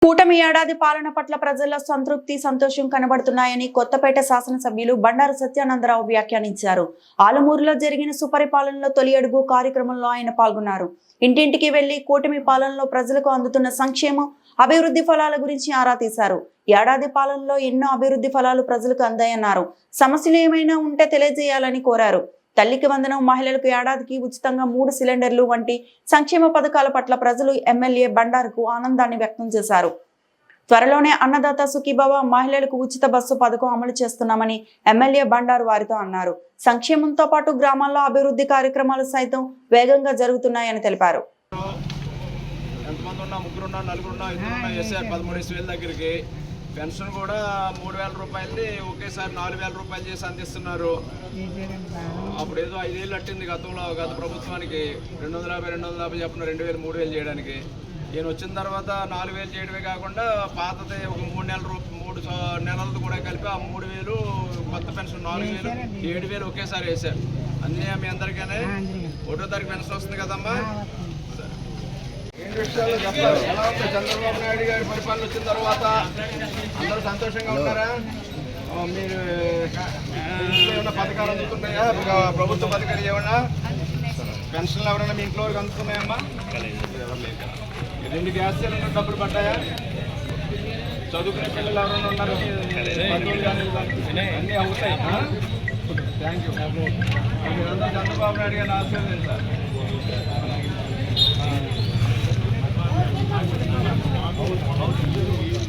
కూటమి ఏడాది పాలన పట్ల ప్రజల్లో సంతృప్తి సంతోషం కనబడుతున్నాయని కొత్తపేట శాసనసభ్యులు బండారు సత్యానందరావు వ్యాఖ్యానించారు. ఆలమూరులో జరిగిన సుపరిపాలనలో తొలి అడుగు కార్యక్రమంలో ఆయన పాల్గొన్నారు. ఇంటింటికి వెళ్లి కూటమి పాలనలో ప్రజలకు అందుతున్న సంక్షేమం, అభివృద్ధి ఫలాల గురించి ఆరా తీశారు. ఏడాది పాలనలో ఎన్నో అభివృద్ధి ఫలాలు ప్రజలకు అందాయన్నారు. సమస్యలు ఏమైనా ఉంటే తెలియజేయాలని కోరారు. తల్లికి వందనం, మహిళలకు ఏడాదికి ఉచితంగా 3 సిలిండర్లు వంటి సంక్షేమ పథకాల పట్ల ప్రజలు ఎమ్మెల్యే బండారుకు ఆనందాన్ని వ్యక్తం చేశారు. త్వరలోనే అన్నదాత సుఖీభవ, మహిళలకు ఉచిత బస్సు పథకం అమలు చేస్తున్నామని ఎమ్మెల్యే బండారు వారితో అన్నారు. సంక్షేమంతో పాటు గ్రామాల్లో అభివృద్ధి కార్యక్రమాలు సైతం వేగంగా జరుగుతున్నాయని తెలిపారు. పెన్షన్ కూడా 3,000 రూపాయలది ఒకేసారి 4,000 రూపాయలు చేసి అందిస్తున్నారు. అప్పుడు ఏదో 5 ఏళ్ళు అట్టింది గత ప్రభుత్వానికి 250 చెప్పిన 2,000 3,000 చేయడానికి. ఈయన వచ్చిన తర్వాత 4,000 చేయడమే కాకుండా పాతది ఒక 3 నెలలది కూడా కలిపి ఆ 3,000 కొత్త పెన్షన్ 4,000 7,000 ఒకేసారి వేశారు. అన్నీ మీ అందరికీ 1వ తారీఖు పెన్షన్ వస్తుంది కదమ్మా. ఎలా ఉంది చంద్రబాబు నాయుడు గారి పరిపాలన వచ్చిన తర్వాత? అందరూ సంతోషంగా ఉన్నారా? మీరు ఏమన్నా పథకాలు అందుతున్నాయా? ప్రభుత్వ పథకాలు ఏమన్నా పెన్షన్లు ఎవరైనా మీ ఇంట్లో వరకు అందుతున్నాయమ్మా? 2 గ్యాస్ సిలిండర్ డబ్బులు పడ్డాయా? చదువుకునే పిల్లలు ఎవరైనా ఉన్నారు? అన్నీ అవుతాయి. Thank you. మీరందరూ చంద్రబాబు నాయుడు గారిని ఆశీర్వదించారు.